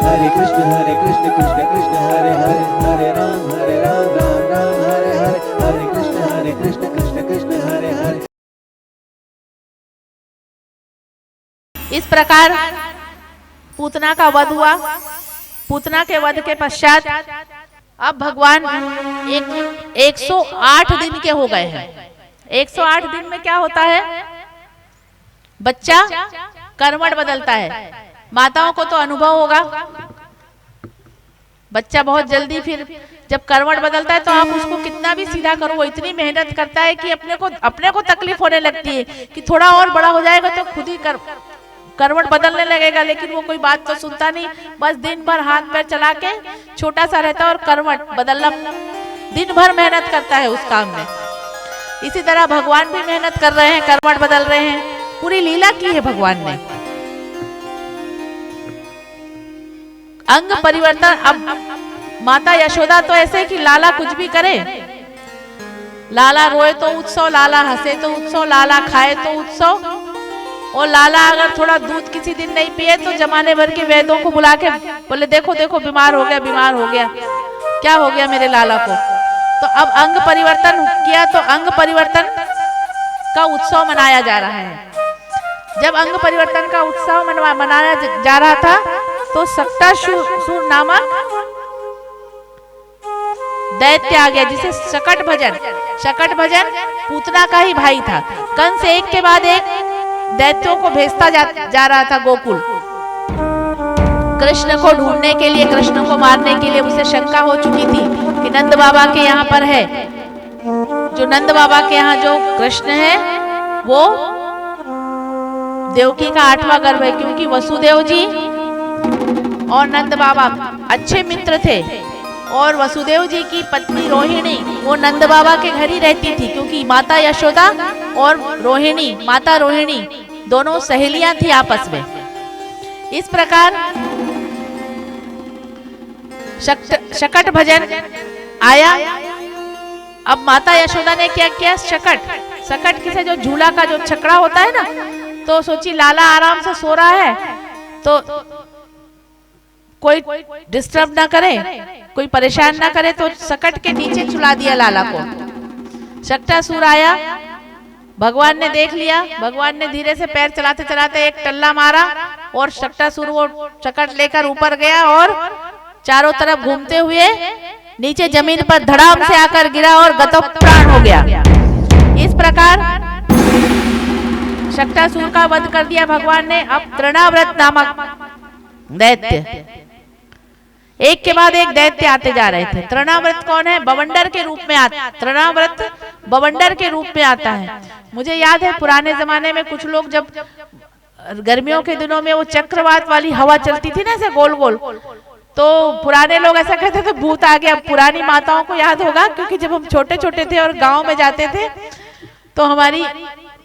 हरे कृष्ण कृष्ण कृष्ण हरे हरे, हरे राम राम राम हरे हरे, हरे कृष्ण कृष्ण कृष्ण हरे हरे। इस प्रकार पूतना का वध हुआ। पूतना के वध के पश्चात अब भगवान 108 दिन के हो गए हैं। 108 दिन में क्या होता है? बच्चा कर्मठ बदलता है। माताओं को तो अनुभव होगा, बच्चा बहुत जल्दी फिर जब कर्मठ बदलता है तो आप उसको कितना भी सीधा करो, वो इतनी मेहनत करता है कि अपने को तकलीफ होने लगती है कि थोड़ा और बड़ा हो जाएगा तो खुद ही करवट बदलने लगेगा, लेकिन वो कोई बात तो सुनता नहीं। बस दिन भर हाथ पैर चला के छोटा सा रहता है और करवट बदलना दिन भर मेहनत करता है उस काम में। इसी तरह भगवान भी मेहनत कर रहे हैं, करवट बदल रहे हैं, पूरी लीला की है भगवान ने। अंग परिवर्तन। अब माता यशोदा तो ऐसे कि लाला कुछ भी करे, लाला रोए तो उत्सव, लाला हंसे तो उत्सव, लाला खाए तो उत्सव, और लाला अगर थोड़ा दूध किसी दिन नहीं पिए तो जमाने भर के वैद्यों को बुला के बोले देखो देखो बीमार हो गया, बीमार हो गया, क्या हो गया मेरे लाला को। तो अब अंग परिवर्तन किया तो अंग परिवर्तन का उत्सव मनाया जा रहा है। जब अंग परिवर्तन का उत्सव मनाया जा रहा था तो शक्टासुर नामक दैत्य आ गया, जिसे शकट भजन पूतना का ही भाई था। कंस एक के बाद एक दैत्यों को भेजता जा रहा था गोकुल, कृष्ण को ढूंढने के लिए, कृष्ण को मारने के लिए। उसे शंका हो चुकी थी कि नंद बाबा के यहाँ पर है, जो नंद बाबा के यहाँ जो कृष्ण है वो देवकी का 8वां गर्भ है, क्योंकि वसुदेव जी और नंद बाबा अच्छे मित्र थे, और वसुदेव जी की पत्नी रोहिणी वो नंद बाबा के घर ही रहती थी, क्योंकि माता यशोदा और रोहिणी, माता रोहिणी दोनों सहेलियां थी आपस में। इस प्रकार शकट भजन आया। अब माता यशोदा ने क्या किया? शकट किसे, जो झूला का जो छकड़ा होता है ना, तो सोची लाला आराम से सो रहा है तो कोई डिस्टर्ब ना करे, कोई परेशान ना करे, तो शकट के नीचे चुला दिया लाला को। शक्टासुर आया, भगवान ने देख लिया, भगवान ने धीरे से पैर चलाते चलाते एक टल्ला मारा और शक्टासुर वो शकट लेकर ऊपर गया और चारों तरफ घूमते हुए नीचे जमीन पर धड़ाम से आकर गिरा और गतप्राण हो गया। इस प्रकार शक्टासुर का वध कर दिया भगवान ने। अब तृणाव्रत नामक दैत्य, एक के बाद एक दैत्य आते जा रहे थे। तृणाव्रत कौन है? बवंडर के रूप में आता, तृणाव्रत बवंडर के रूप में आता है। मुझे याद है पुराने जमाने में कुछ लोग जब गर्मियों के दिनों में वो चक्रवात वाली हवा चलती थी ना ऐसे गोल गोल, तो पुराने लोग ऐसा कहते थे भूत आ गया। पुरानी माताओं को याद होगा, क्योंकि जब हम छोटे छोटे थे और गांव में जाते थे तो हमारी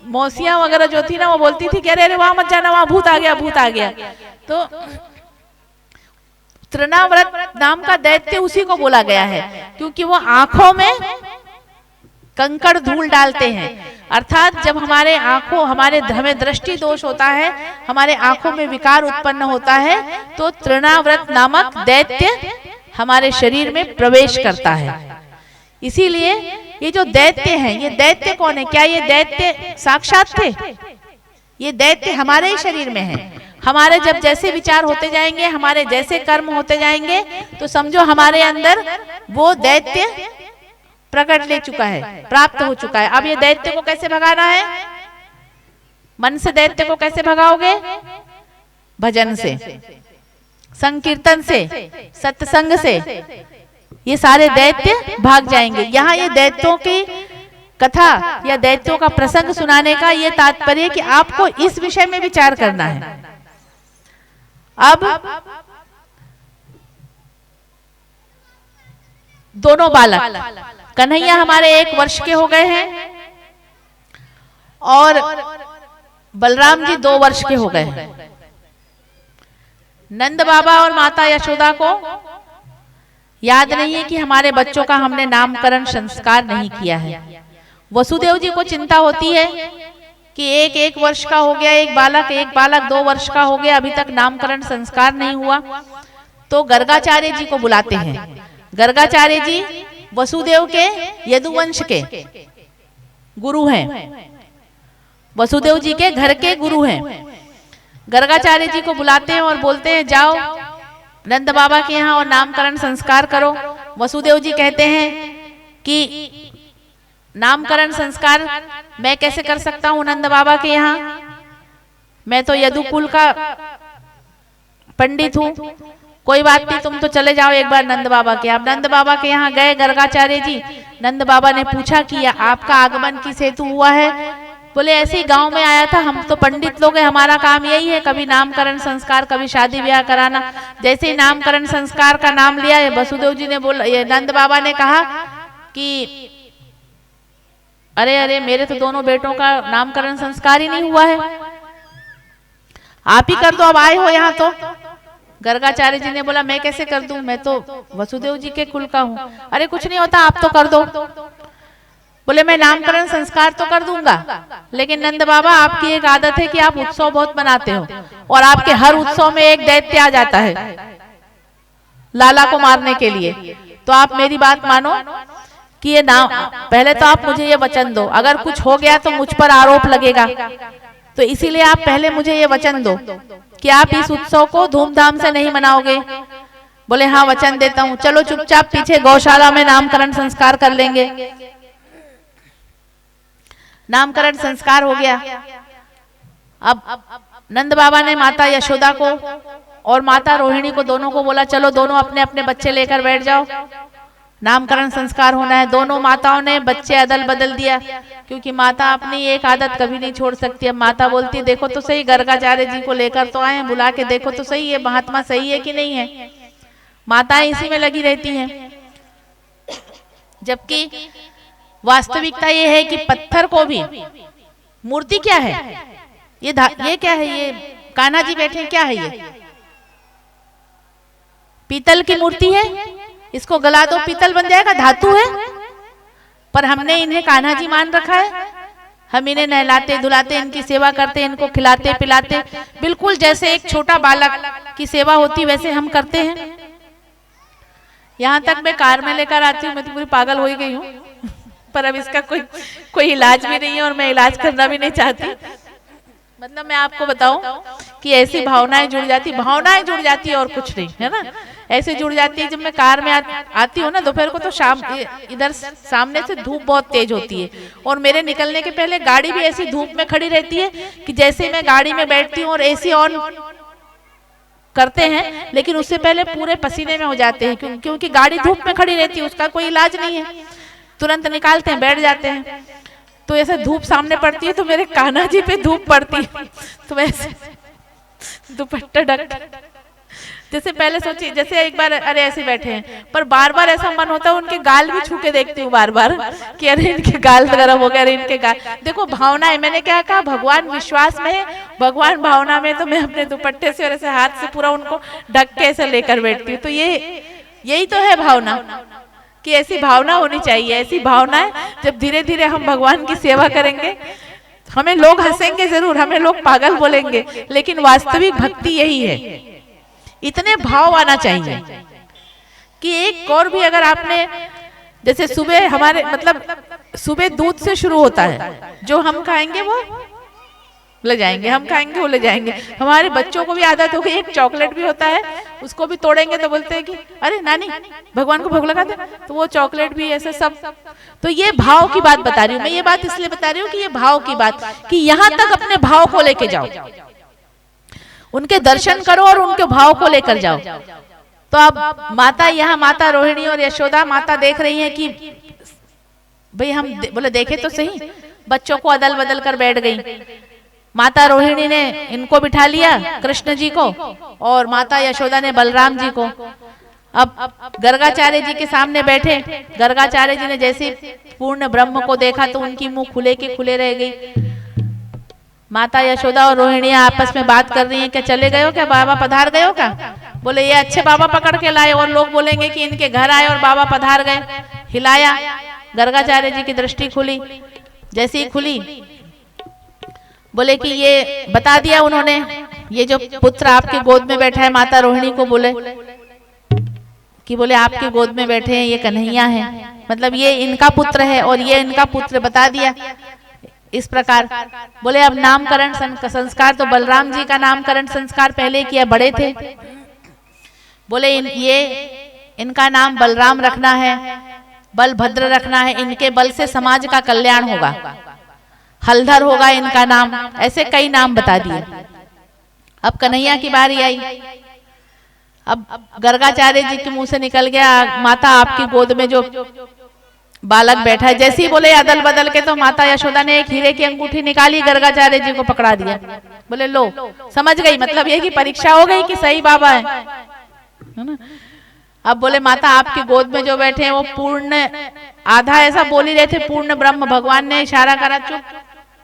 मौसियां वगैरह जो थी ना वो बोलती थी कि अरे वहां मत जाना, वहां भूत आ गया, भूत आ गया। तो तृणाव्रत नाम का दैत्य उसी को बोला गया है, क्योंकि वो आंखों में कंकड़ धूल डालते हैं। अर्थात जब हमारे आंखों हमें दृष्टि दोष होता है, हमारे आंखों में विकार उत्पन्न होता है, तो तृणाव्रत नामक दैत्य हमारे शरीर में प्रवेश करता है। इसीलिए ये जो दैत्य हैं, ये दैत्य कौन है? क्या ये दैत्य साक्षात थे? ये दैत्य हमारे ही शरीर में है। हमारे जब जैसे विचार होते जाएंगे, हमारे जैसे कर्म होते जाएंगे, तो समझो हमारे अंदर वो दैत्य प्रकट ले चुका है, प्राप्त हो चुका है। अब ये दैत्य को कैसे भगाना है? मन से दैत्य को कैसे भगाओगे? भजन से, संकीर्तन से, सत्संग से ये सारे दैत्य भाग जाएंगे। यहाँ ये दैत्यों की कथा या दैत्यों का प्रसंग सुनाने का ये तात्पर्य कि आपको इस विषय में विचार करना है। अब दोनों बालक, कन्हैया हमारे 1 वर्ष के हो गए हैं और बलराम जी 2 वर्ष के हो गए हैं। नंद बाबा और माता यशोदा को याद नहीं है कि हमारे बच्चों का हमने नामकरण संस्कार नहीं किया है। वसुदेव जी को चिंता होती है कि 1 वर्ष का हो गया एक बालक 2 वर्ष का हो गया, अभी तक नामकरण संस्कार नहीं हुआ। तो गर्गाचार्य जी को बुलाते हैं। गर्गाचार्य जी वसुदेव के यदुवंश के गुरु हैं, वसुदेव जी के घर के गुरु हैं। गर्गाचार्य जी को बुलाते हैं और बोलते हैं जाओ नंद बाबा के यहाँ और नामकरण संस्कार करो। वसुदेव जी कहते हैं कि नामकरण संस्कार मैं कैसे कर सकता हूँ नंद बाबा के यहाँ, मैं तो यदुकुल का पंडित हूँ। कोई बात नहीं, तुम तो चले जाओ एक बार नंद बाबा के। अब नंद बाबा के यहाँ गए गर्गाचार्य जी। नंद बाबा ने पूछा कि आपका आगमन किस हेतु हुआ है? बोले ऐसे ही गांव में आया था, हम तो पंडित लोग हैं, हमारा काम यही है, कभी नामकरण संस्कार कभी शादी ब्याह कराना। जैसे ही नामकरण संस्कार का नाम लिया वसुदेव जी ने बोला, नंद बाबा ने कहा कि अरे अरे मेरे तो दोनों बेटों का नामकरण संस्कार ही नहीं हुआ है, आप ही कर दो, अब आए हो यहाँ तो। गर्गाचार्य जी ने बोला मैं कैसे कर दूं, मैं तो वसुदेव जी के कुल का हूँ। अरे कुछ नहीं होता, आप तो कर दो। बोले मैं नामकरण संस्कार तो कर दूंगा, लेकिन नंद बाबा आपकी एक आदत है कि आप उत्सव बहुत मनाते हो और आपके हर उत्सव में एक दैत्य आ जाता है लाला को मारने के लिए। तो आप मेरी बात मानो कि ये नाम, पहले तो आप मुझे ये वचन दो, अगर कुछ हो गया तो मुझ पर आरोप लगेगा, तो इसीलिए आप पहले मुझे ये वचन दो कि आप इस उत्सव को धूमधाम से नहीं मनाओगे। बोले हाँ वचन देता हूँ, चलो चुपचाप पीछे गौशाला में नामकरण संस्कार कर लेंगे। नामकरण संस्कार हो गया। अब नंद बाबा ने माता यशोदा को और माता रोहिणी को दोनों को बोला चलो दोनों अपने अपने बच्चे लेकर बैठ जाओ, नामकरण संस्कार होना है। दोनों माताओं ने बच्चे अदल बदल दिया, क्योंकि माता अपनी एक आदत कभी नहीं छोड़ सकती। अब माता बोलती देखो तो सही, गर्गाचार्य जी को लेकर तो आए, बुला के देखो तो सही ये महात्मा सही है कि नहीं है। माताएं इसी में लगी रहती हैं, जबकि वास्तविकता ये है कि पत्थर को भी, मूर्ति क्या है ये क्या है, ये कान्हा जी बैठे क्या है, ये पीतल की मूर्ति है, इसको गला दो पीतल बन जाएगा, धातु है। पर हमने इन्हें कान्हा जी मान रखा है, हम इन्हें नहलाते धुलाते, इनकी सेवा करते, इनको खिलाते पिलाते, बिल्कुल जैसे एक छोटा बालक की सेवा होती वैसे हम करते हैं। यहाँ तक मैं कार में लेकर आती हूँ, मैं तो पूरी पागल हो ही गई हूँ, पर अब इसका कोई इलाज भी नहीं है और मैं इलाज करना भी नहीं चाहती। मतलब मैं आपको बताऊं कि ऐसी भावनाएं जुड़ जाती है और कुछ नहीं है ना, ऐसे जुड़ जाती है। जब मैं कार में आती हूँ ना दोपहर को, तो शाम इधर सामने से धूप बहुत तेज होती है और मेरे निकलने के पहले गाड़ी भी ऐसी धूप में खड़ी रहती है कि जैसे मैं गाड़ी में बैठती हूँ और एसी ऑन करते हैं, लेकिन उससे पहले पूरे पसीने में हो जाते हैं, क्योंकि गाड़ी धूप में खड़ी रहती है, उसका कोई इलाज नहीं है, तुरंत निकालते हैं बैठ जाते हैं। तो ऐसे धूप सामने पड़ती है तो मेरे कान्हा जी पे धूप पड़ती है, तो वैसे दुपट्टा ढक, जैसे पहले सोचिए जैसे एक बार अरे ऐसे बैठे हैं, पर बार बार ऐसा मन होता है उनके गाल भी छू के देखती हूँ बार बार कि अरे इनके गाल गरम हो गए, अरे इनके गाल। देखो भावना है, मैंने क्या कहा, भगवान विश्वास में है, भगवान भावना में, तो मैं अपने दुपट्टे से और ऐसे हाथ से पूरा उनको ढक के ऐसे लेकर बैठती हूँ। तो यही तो है भावना, कि ऐसी भावना होनी चाहिए। ऐसी भावना है जब धीरे धीरे हम भगवान की सेवा करेंगे, हमें लोग हंसेंगे जरूर, हमें लोग पागल बोलेंगे, लेकिन वास्तविक भक्ति यही है। इतने भाव आना चाहिए कि एक और भी, अगर आपने जैसे सुबह हमारे मतलब सुबह दूध से शुरू होता है, जो हम खाएंगे वो ले जाएंगे, हम खाएंगे वो ले जाएंगे। हमारे बच्चों को भी आदत हो गई, एक चॉकलेट भी होता है उसको भी तोड़ेंगे तो बोलते हैं कि अरे नानी भगवान को भोग लगा दे, तो वो चॉकलेट भी ऐसे सब। तो ये भाव की बात बता रही हूँ मैं, ये बात इसलिए बता रही हूँ कि ये भाव की बात, कि यहाँ तक अपने भाव को लेके जाओ, उनके दर्शन करो और उनके भाव को लेकर जाओ। तो अब माता, यहाँ माता रोहिणी और यशोदा माता देख रही है कि भाई हम बोले देखे तो सही, बच्चों को अदल बदल कर बैठ गई। माता रोहिणी ने इनको बिठा लिया, कृष्ण जी को, और माता यशोदा ने बलराम जी को। अब गर्गाचार्य जी के सामने बैठे, गर्गाचार्य जी ने जैसे पूर्ण ब्रह्म को देखा तो उनकी मुंह खुले के खुले रह गई। माता यशोदा और रोहिणी आपस में बात कर रही हैं, क्या चले गए हो क्या, बाबा पधार गए हो क्या? बोले ये अच्छे बाबा पकड़ के लाए, और लोग बोलेंगे कि इनके घर आए और बाबा पधार गए। हिलाया, गर्गाचार्य जी की दृष्टि खुली, जैसे ही खुली बोले कि ये बता दिया उन्होंने, ये जो पुत्र आपके गोद में बैठा है, माता रोहिणी को बोले कि बोले आपके गोद में बैठे हैं ये कन्हैया है, मतलब ये इनका पुत्र है और ये इनका पुत्र बता दिया इस प्रकार। बोले अब नामकरण संस्कार तो बलराम जी का नामकरण संस्कार पहले किया, बड़े थे। बोले ये इनका नाम बलराम रखना है, बलभद्र रखना है, इनके बल से समाज का कल्याण होगा, हलधर होगा इनका नाम, ऐसे कई नाम बता दिए। अब कन्हैया की बारी आई। अब गर्गाचार्य जी के मुंह से निकल गया, माता आपकी गोद में जो बालक बैठा है। जैसे ही बोले अदल बदल के तो माता यशोदा ने एक हीरे की अंगूठी निकाली, गर्गाचार्य जी को पकड़ा दिया। बोले लो, समझ गई, मतलब ये कि परीक्षा हो गई कि सही बाबा है ना। अब बोले माता आपकी गोद में जो बैठे हैं वो पूर्ण, आधा ऐसा बोल ही रहे थे, पूर्ण ब्रह्म। भगवान ने इशारा करा, चुप,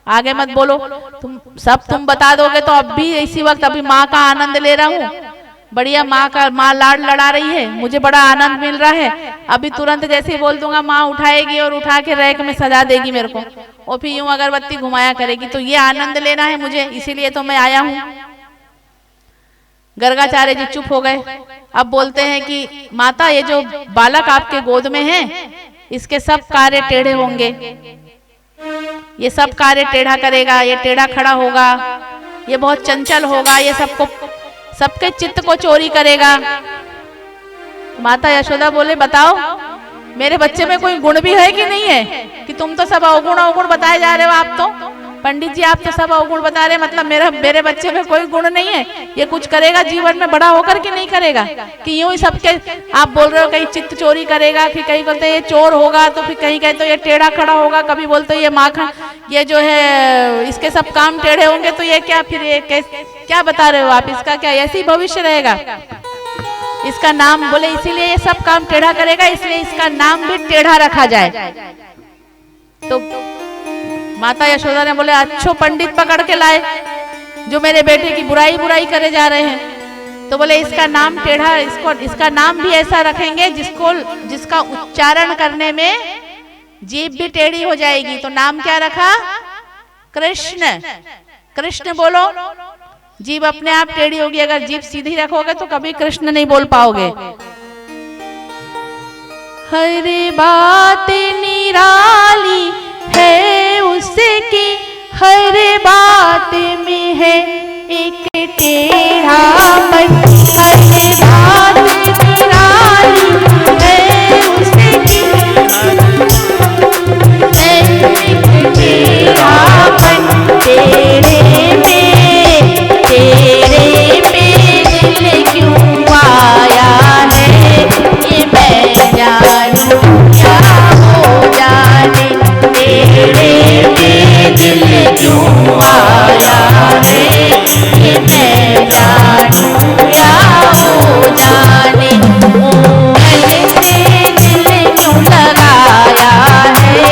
आगे मत बोलो, तुम बता दोगे तो अब भी इसी वक्त अभी माँ का आनंद ले रहा हूँ, बढ़िया माँ लाड लड़ा रही है, मुझे बड़ा आनंद मिल रहा है। अभी तुरंत जैसे ही बोल दूंगा माँ उठाएगी और उठा के रैक में सजा देगी मेरे को, और फिर यूं अगरबत्ती घुमाया करेगी, तो ये आनंद लेना है मुझे, इसीलिए तो मैं आया हूँ। गर्गाचार्य जी चुप हो गए। अब बोलते हैं कि माता ये जो बालक आपके गोद में है इसके सब कार्य टेढ़े होंगे, ये सब कार्य टेढ़ा करेगा, ये टेढ़ा खड़ा होगा, ये बहुत चंचल होगा, ये सबके चित्त को चोरी करेगा। माता यशोदा बोले बताओ मेरे बच्चे में कोई गुण भी है कि नहीं है, कि तुम तो सब अवगुण अवगुण बताए जा रहे हो। आप तो पंडित जी आप तो सब अवगुण बता रहे, मतलब मेरे बच्चे में कोई गुण नहीं है, ये कुछ करेगा जीवन में बड़ा होकर के नहीं करेगा, कि यूं ही सबके आप बोल रहे हो कहीं चित्त चोरी करेगा, फिर कहीं बोलते ये चोर होगा, तो फिर कहीं कहते ये टेढ़ा खड़ा होगा, कभी बोलते ये माखन, ये जो है इसके सब काम टेढ़े होंगे, तो ये क्या, फिर ये क्या बता रहे हो आप, इसका क्या ऐसे ही भविष्य रहेगा। इसका नाम बोले इसीलिए ये सब काम टेढ़ा करेगा, इसलिए इसका नाम भी टेढ़ा रखा जाए। तो माता यशोदा ने बोले अच्छो पंडित पकड़ के लाए जो मेरे बेटे की बुराई करे जा रहे हैं। तो बोले इसका नाम टेढ़ा, इसका नाम भी ऐसा रखेंगे जिसका उच्चारण करने में जीभ भी टेढ़ी हो जाएगी। तो नाम क्या रखा? कृष्ण। कृष्ण बोलो, जीभ अपने आप टेढ़ी होगी, अगर जीभ सीधी रखोगे तो कभी कृष्ण नहीं बोल पाओगे। हर बात निराली है उसकी, हर बात में है एक टेढ़ापन, हर बात निराली है उसकी, एक टेढ़ापन, तेरे पे दिल क्यों आया है, ये मैं जानूं क्या हो जाने, तेरे पे दिल क्यों आया है, ये मैं जानूं क्या हो जाने, मोहन से दिल क्यों लगाया है,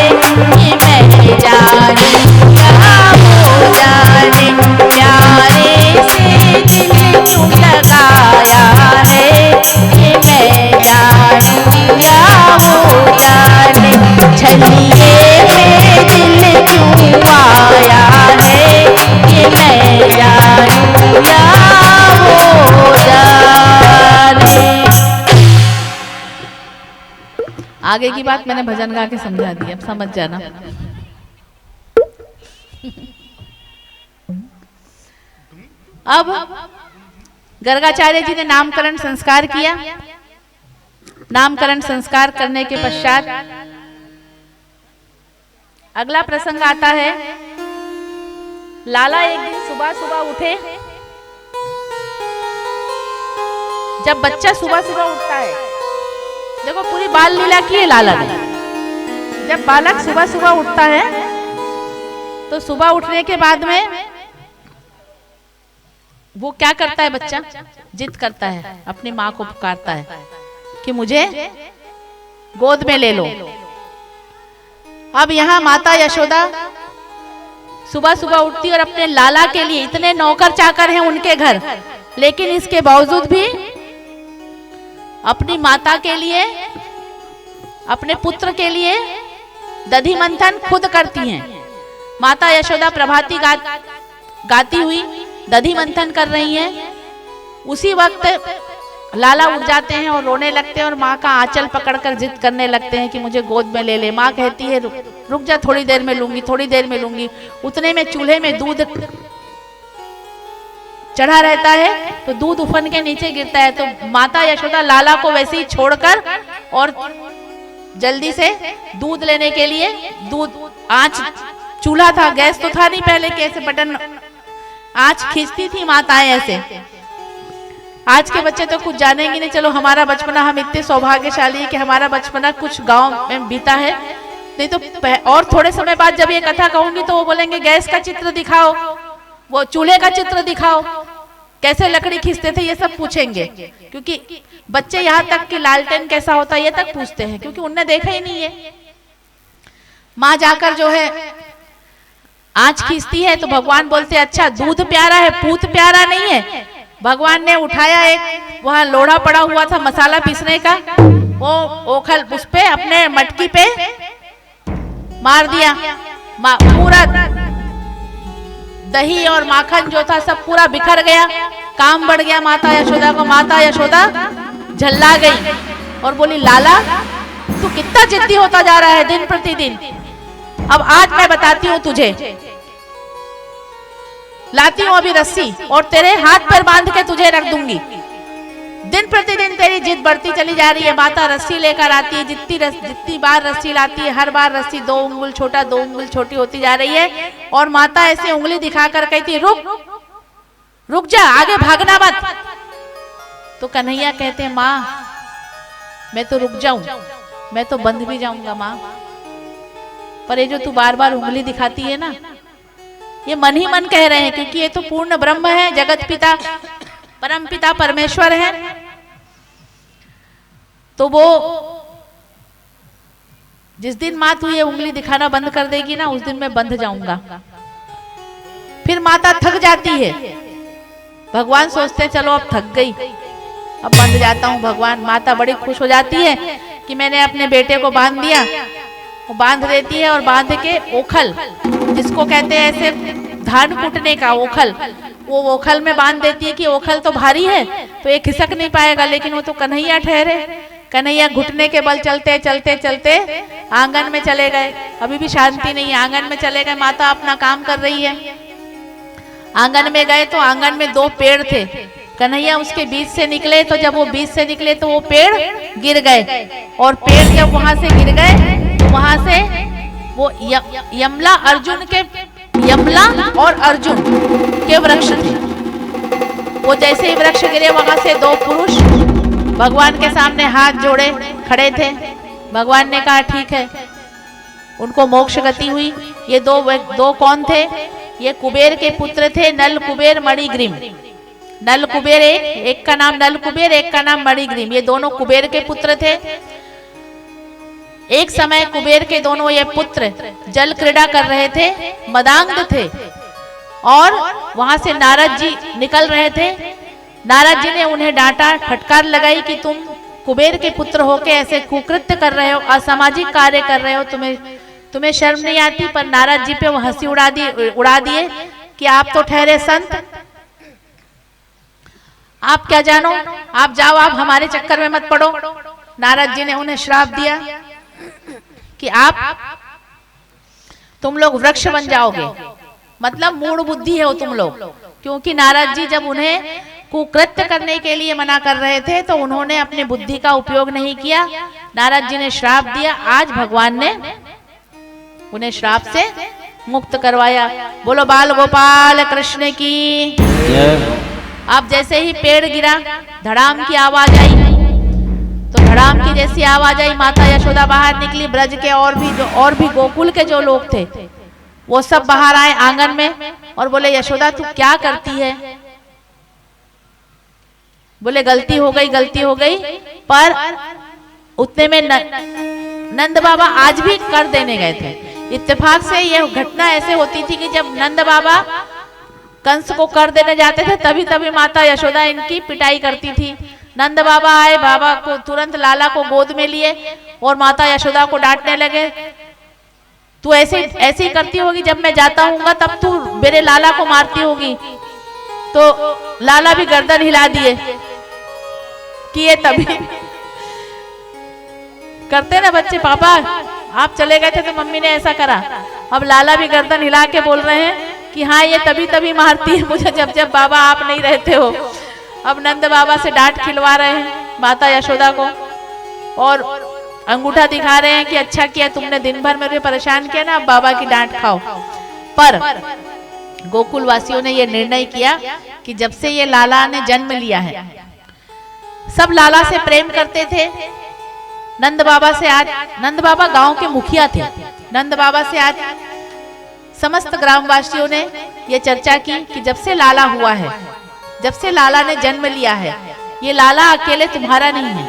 ये मैं जानूं क्या हो जाने, प्यारे से दिल क्यों लगाया है, ये मैं जानूं क्या हो जाने, छलिए पे दिल क्यों आया है, ये मैं जानूं क्या हो जाने। आगे की बात मैंने भजन गा के समझा दी, अब समझ जाना। अब गर्गाचार्य जी ने नामकरण संस्कार किया। नामकरण संस्कार करने के पश्चात अगला प्रसंग आता है। लाला एक दिन सुबह सुबह उठे। जब बच्चा सुबह सुबह उठता है, देखो पूरी बाल लीला की है लाला ने। जब बालक सुबह सुबह उठता है तो सुबह उठने के बाद में वो क्या करता है, बच्चा जिद करता है, अपनी माँ को पुकारता है कि मुझे गोद में ले लो। अब यहाँ माता यशोदा सुबह सुबह उठती और अपने लाला के लिए, इतने नौकर चाकर हैं उनके घर, लेकिन इसके बावजूद भी अपनी माता के लिए, अपने पुत्र के लिए दधि मंथन खुद करती हैं। माता यशोदा प्रभाती गाती हुई दधि मंथन कर रही हैं। उसी वक्त लाला उठ जाते हैं और रोने लगते हैं और माँ का आंचल पकड़कर जिद करने लगते हैं कि मुझे गोद में ले ले। माँ कहती है रुक जा, थोड़ी देर में लूंगी, थोड़ी देर में लूंगी। उतने में चूल्हे में दूध चढ़ा रहता है तो दूध उफन के नीचे गिरता है। तो माता यशोदा लाला को वैसे ही छोड़कर और जल्दी से दूध लेने के लिए, दूध आंच, चूल्हा था, गैस तो था नहीं पहले, कैसे बटन आंच खींचती थी माताएं ऐसे। आज के बच्चे तो कुछ जानेंगे नहीं। चलो हमारा बचपना, हम इतने सौभाग्यशाली है कि हमारा बचपना कुछ गांव में बीता है, नहीं तो और थोड़े समय बाद जब ये कथा कहूंगी तो वो बोलेंगे गैस का चित्र दिखाओ, वो चूल्हे का चित्र दिखाओ, कैसे लकड़ी खींचते थे, ये सब पूछेंगे। क्योंकि बच्चे यहाँ तक कि लालटेन कैसा होता है ये तक पूछते हैं, क्योंकि उनने देखा ही नहीं है। माँ जाकर जो है आंच खींचती है तो भगवान बोलते अच्छा दूध प्यारा है, पूत प्यारा नहीं है। भगवान ने उठाया, एक वहां लोढ़ा पड़ा हुआ था मसाला पीसने का, वो ओखल उस पे अपने मटकी पे मार दिया। पूरा दही और माखन जो था सब पूरा बिखर गया, काम बढ़ गया माता यशोदा को। माता यशोदा झल्ला गई और बोली लाला तू कितना जिद्दी होता जा रहा है दिन प्रतिदिन। अब आज मैं बताती हूँ तुझे, लाती हूँ अभी रस्सी और तेरे हाथ पर बांध के तुझे रख दूंगी। दिन प्रतिदिन तेरी जिद बढ़ती चली जा रही है। माता रस्सी लेकर आती है, जितनी बार रस्सी लाती है हर बार रस्सी 2 उंगल छोटा 2 उंगल छोटी होती जा रही है। और माता ऐसे उंगली दिखाकर कहती रुक जा, आगे भागना मत। तो कन्हैया कहते हैं माँ मैं तो रुक जाऊं, मैं तो बंध भी जाऊंगा माँ, पर ये जो तू बार बार उंगली दिखाती है ना, ये मन ही मन कह रहे हैं, क्योंकि ये तो पूर्ण ब्रह्म है, जगत पिता परम पिता परमेश्वर है। तो वो जिस दिन माँ तू ये उंगली दिखाना बंद कर देगी ना, उस दिन मैं बंध जाऊंगा। फिर माता थक जाती है, भगवान सोचते चलो अब थक गई, अब बंध जाता हूँ भगवान। माता बड़ी खुश हो जाती है कि मैंने अपने बेटे को बांध दिया। वो बांध देती है और बांध के ओखल, जिसको कहते हैं ऐसे धान कूटने का ओखल, वो ओखल में बांध देती है कि ओखल तो भारी है तो ये खिसक नहीं पाएगा। लेकिन वो तो कन्हैया ठहरे, कन्हैया घुटने के बल चलते चलते चलते आंगन में चले गए। अभी भी शांति नहीं है, आंगन में चले गए, माता अपना काम कर रही है। आंगन में गए तो आंगन में 2 पेड़ थे, कन्हैया उसके बीच से निकले। तो जब वो बीच से निकले तो वो पेड़ गिर गए, और पेड़ जब वहां से गिर गए तो वहां से वो यमला और अर्जुन के वृक्ष थे। वो जैसे ही वृक्ष गिरे वहां से 2 पुरुष भगवान के सामने हाथ जोड़े खड़े थे। भगवान ने कहा ठीक है, उनको मोक्ष गति हुई। ये दो कौन थे? ये कुबेर के पुत्र थे, नल कुबेर मणिग्रीव। नल कुबेर एक का नाम नल कुबेर, एक का नाम मणिग्रीव। ये दोनों कुबेर के पुत्र थे। एक समय कुबेर के दोनों ये पुत्र जल क्रीड़ा कर रहे थे, मदांग थे, और वहां से नारद जी निकल रहे थे। नारद जी ने उन्हें डांटा, फटकार लगाई कि तुम कुबेर के पुत्र होके ऐसे कुकृत्य कर रहे हो, असामाजिक कार्य कर रहे हो, तुम्हें शर्म नहीं आती? पर नारद जी पे वो हंसी उड़ा दिए कि आप तो ठहरे संत, आप क्या जानो, आप जाओ, आप हमारे चक्कर में मत पड़ो। नारद जी ने उन्हें श्राप दिया कि तुम लोग वृक्ष बन जाओगे, मतलब मूढ़ बुद्धि है तुम लोग। क्योंकि नारद जी जब उन्हें कुकृत्य करने के लिए मना कर रहे थे तो उन्होंने अपने बुद्धि का उपयोग नहीं किया, नारद जी ने श्राप दिया। आज भगवान ने उन्हें श्राप से मुक्त करवाया। बोलो बाल गोपाल कृष्ण की। अब जैसे ही पेड़ गिरा, धड़ाम की आवाज आई, तो धड़ाम की जैसी आवाज आई, माता यशोदा बाहर निकली। ब्रज के और भी गोकुल के जो लोग थे वो सब बाहर आए आंगन में और बोले यशोदा तू क्या करती है? बोले गलती हो गई। पर उतने में नंद बाबा आज भी कर देने गए थे। इत्तेफाक से यह घटना ऐसे होती थी कि जब नंद बाबा कंस को कर देने जाते थे तभी माता यशोदा इनकी पिटाई करती थी। नंद बाबा आए, बाबा को तुरंत लाला को गोद में लिए और माता यशोदा को डांटने लगे, तू ऐसे ही करती होगी, जब मैं जाता हूँगा तब तू मेरे लाला को मारती होगी। तो लाला भी गर्दन हिला दिए। कि ये तभी करते ना बच्चे, पापा आप चले गए थे तो मम्मी ने ऐसा करा। अब लाला भी गर्दन हिला के बोल रहे हैं कि हाँ ये तभी तभी मारती है मुझे जब जब बाबा आप नहीं रहते हो। अब नंद बाबा से डांट खिलवा रहे हैं माता यशोदा को और अंगूठा दिखा रहे हैं कि अच्छा किया तुमने दिन भर मेरे परेशान किया ना, अब बाबा की डांट खाओ। पर गोकुल वासियों ने यह निर्णय किया कि जब से ये लाला ने जन्म लिया है, सब लाला से प्रेम करते थे। नंद बाबा से आज, नंद बाबा गांव के मुखिया थे, नंद बाबा से आज समस्त ग्रामवासियों ने यह चर्चा की कि जब से लाला हुआ है, जब से लाला ने जन्म लिया है, ये लाला अकेले तुम्हारा नहीं है,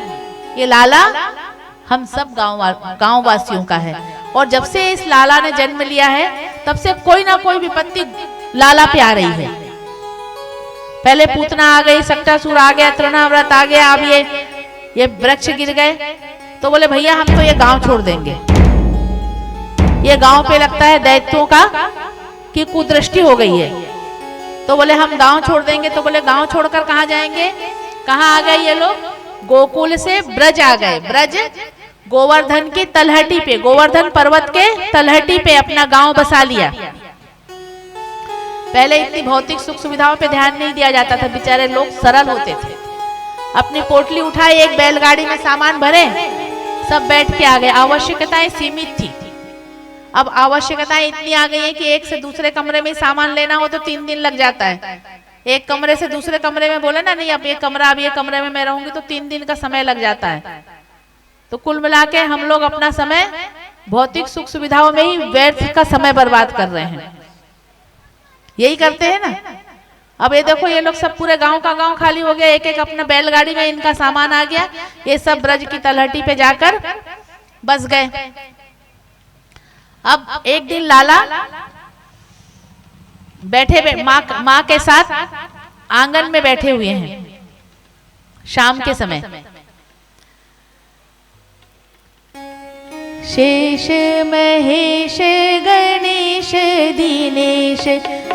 ये लाला हम सब गांव वासियों का है। और जब से इस लाला ने जन्म लिया है तब से कोई ना कोई विपत्ति लाला पे आ रही है। पहले पूतना आ गई, सक्टासुर आ गया, तृणाव्रत आ गया, अब ये वृक्ष गिर गए, तो बोले भैया हम तो ये गांव छोड़ देंगे, ये गांव पे लगता है दैत्यों का की कुदृष्टि हो गई है, तो बोले हम गांव छोड़ देंगे। तो बोले गांव छोड़कर कहाँ जाएंगे? कहाँ आ गए ये लोग? गोकुल से ब्रज आ गए। ब्रज गोवर्धन की तलहटी पे, गोवर्धन पर्वत के तलहटी पे अपना गांव बसा लिया। पहले इतनी भौतिक सुख सुविधाओं पे ध्यान नहीं दिया जाता था, बेचारे लोग सरल होते थे। अपनी पोटली उठाई, एक बैलगाड़ी में सामान भरे, सब बैठ के आ गए। आवश्यकताएं सीमित थी, अब आवश्यकताएं इतनी आ गई है कि एक से दूसरे कमरे में सामान लेना हो तो 3 दिन लग जाता है। एक कमरे से दूसरे कमरे में बोले ना नहीं अब ये कमरा, अब ये कमरे में मैं रहूंगी तो 3 दिन का समय लग जाता है। तो कुल मिला के हम लोग अपना समय भौतिक सुख सुविधाओं में ही व्यर्थ का समय बर्बाद कर रहे हैं, यही करते हैं ना। अब ये देखो ये लोग सब पूरे गांव का गांव खाली हो गया, एक एक अपना बैलगाड़ी में इनका सामान आ गया, ये सब ब्रज की तलहटी पे जाकर बस गए। अब एक दिन लाला बैठे माँ के साथ आंगन में बैठे हुए हैं शाम के समय। शेष महेश गणेश दिनेश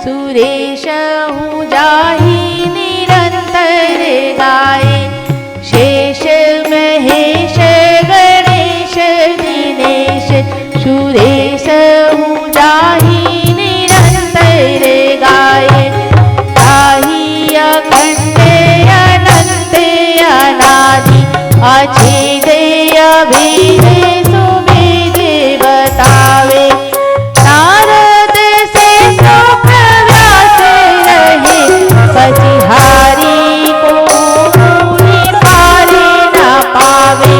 सुरेश हूँ जाहि निरंतर गाए। शेष महेश गणेश दिनेश सुरेश हूँ जाहि निरंतर गाए। ताहि अखंड अनंत अनादि अछेद अभेद सुमेध बतावे। नारद से सुख व्यास रहे पतिहारी को मुनि पाले न पावे।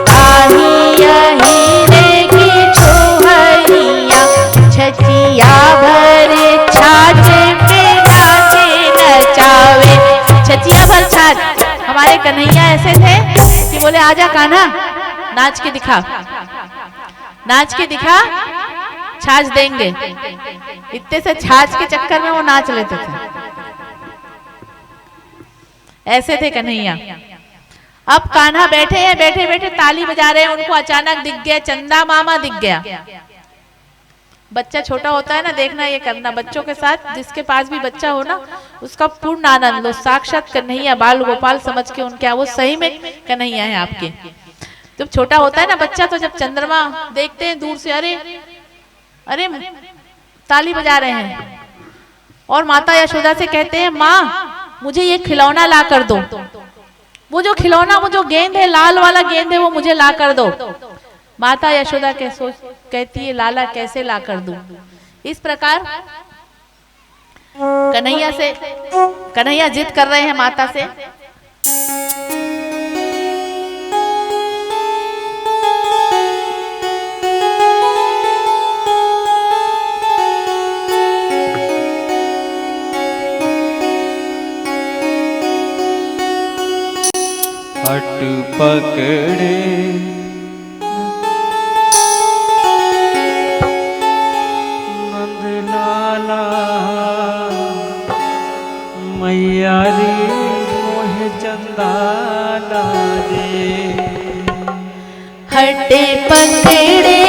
ताहि अहिरे की छोहरिया छचिया भर छाछ पे नाचे नचावे। छचिया भर छाछ, हमारे कन्हैया ऐसे थे कि बोले आजा कान्हा नाच के दिखा, नाच के दिखा, छाछ देंगे। इतने से छाछ के चक्कर में वो नाच लेते थे, ऐसे थे कन्हैया। अब कान्हा बैठे हैं, बैठे बैठे ताली बजा रहे हैं, उनको अचानक दिख गया चंदा मामा दिख गया। बच्चा छोटा होता है ना, देखना ये करना बच्चों के साथ, जिसके पास भी बच्चा हो ना उसका पूर्ण आनंद लो। साक्षात कन्हैया बाल गोपाल समझ के उनके, वो सही में कन्हैया है आपके। जब छोटा होता है ना बच्चा, तो जब चंद्रमा देखते हैं दूर से, अरे अरे ताली बजा रहे हैं, और माता यशोदा से कहते हैं माँ मुझे ये खिलौना ला कर दो, वो जो खिलौना, वो जो गेंद है, लाल वाला गेंद है, वो मुझे ला कर दो। माता यशोदा कहती है लाला कैसे ला कर दूं। इस प्रकार कन्हैया जिद कर रहे हैं माता से। हट पकड़े मैया रे मोहे चंदा ला दे। हटे पकड़े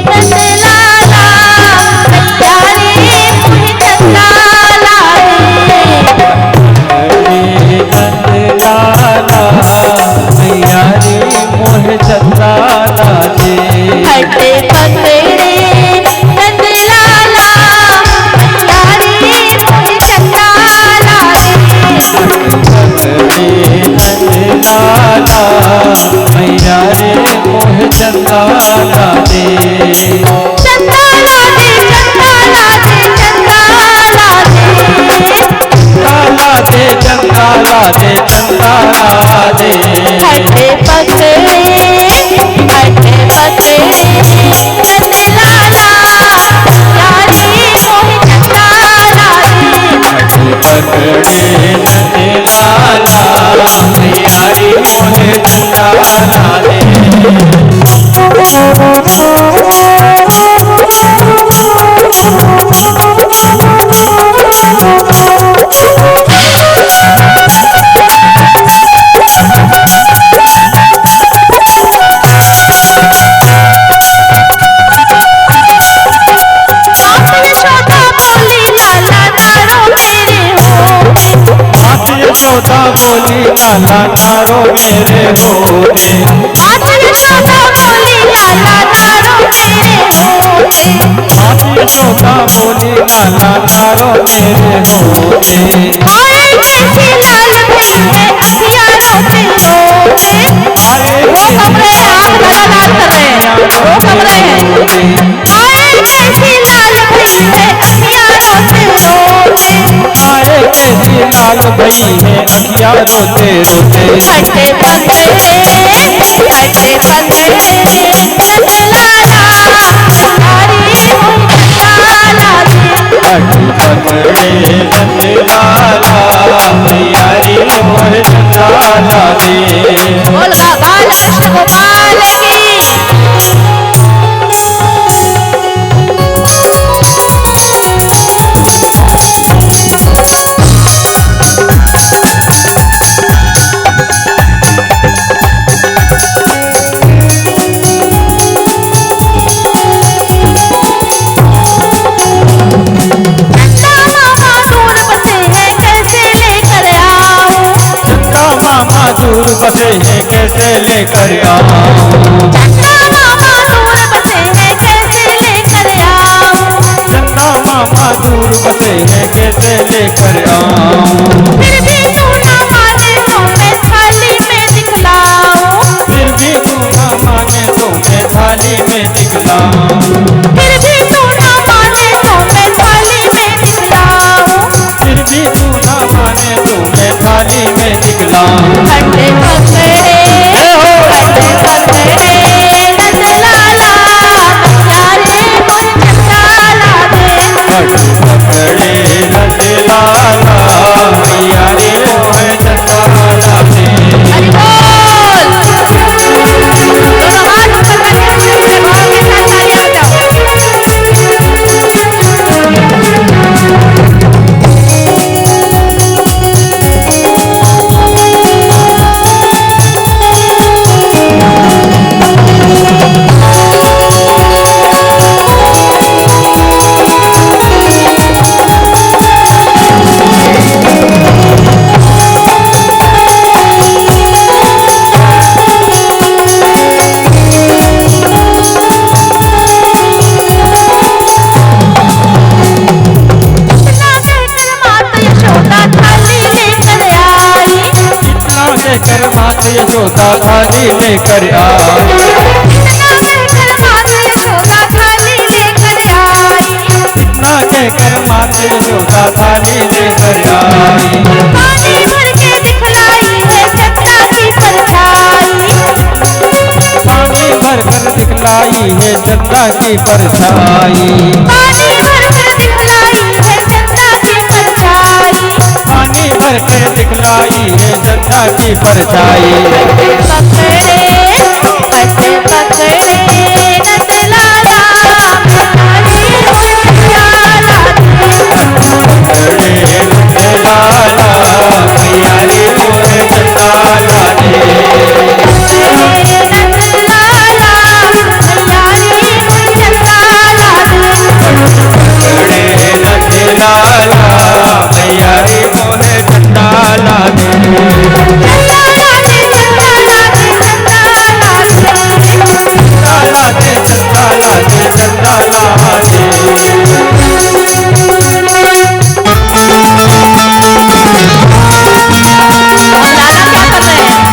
नंद लाला मैया रे मोहे चंदा ला दे। नंद लाला यशोदा बोली लाला नारो मेरे होते, माता यशोदा बोली लाला नारो मेरे होते, माता यशोदा बोली लाला नारो मेरे होते। आए कैसी लाल भई है अखियाँ रोते रोते, आए वो कमरे हैं आप लगातार कर रहे हैं, वो कमरे हैं। आए कैसी लाल भई है अखियाँ रोते रोते, आए कैसी लाल भई है अखियाँ रोते रोते। फटे पकड़े नंदलाला हमारी नंदलाला दे, फट पकड़े नंदलाला मैयारी मोह नंदलाला दे। बोल बाल कृष्ण गोपाल की। दूर बसे हैं कैसे लेकर आऊं, चंदा मामा दूर बसे हैं कैसे लेकर आऊं, चंदा मामा दूर बसे हैं कैसे लेकर आऊं। फिर भी तू ना माने तो मैं थाली में दिखलाऊं, फिर भी तू ना माने तो मैं थाली में दिखलाऊं, फिर भी तू ना माने तो मैं थाली में दिखलाऊं, फिर भी तू ना माने तो मैं थाली में दिखलाऊं। फटे पकड़े नंदलाला यारे मोर नंदलाला दे, फट पकड़े नंदलाला मैयारी मोह नंदलाला दे। हरि बोल। दोनों हाथ ऊपर करके अपने भाव के साथ तालियां बजाओ। माता यशोदा थाली लेकर आई, इतना कहकर माता यशोदा थाली लेकर आई, इतना कहकर माता यशोदा थाली लेकर आई। पानी भर के दिखलाई है चंदा की परछाई, पानी भर कर दिखलाई है चंदा की परछाई, पानी भर कर दिखलाई है चंदा की परछाई, पानी भर कर दिखलाई है चंदा की परछाई। फटे पकड़े नंदलाला हमारी नंदलाला दे, पकड़े नंदलाला मैयारी मोह नंदलाला दे। नंदलाला मैयारी मोर नंदलाला दे, पकड़े नंदलाला मैयारी मोह नंदलाला दे। नंदलाला दे नंदलाला दे नंदलाला दे, चंदलाला दे चंदलाला दे लाला क्या कर रहे हैं? लाला क्या करेंगे?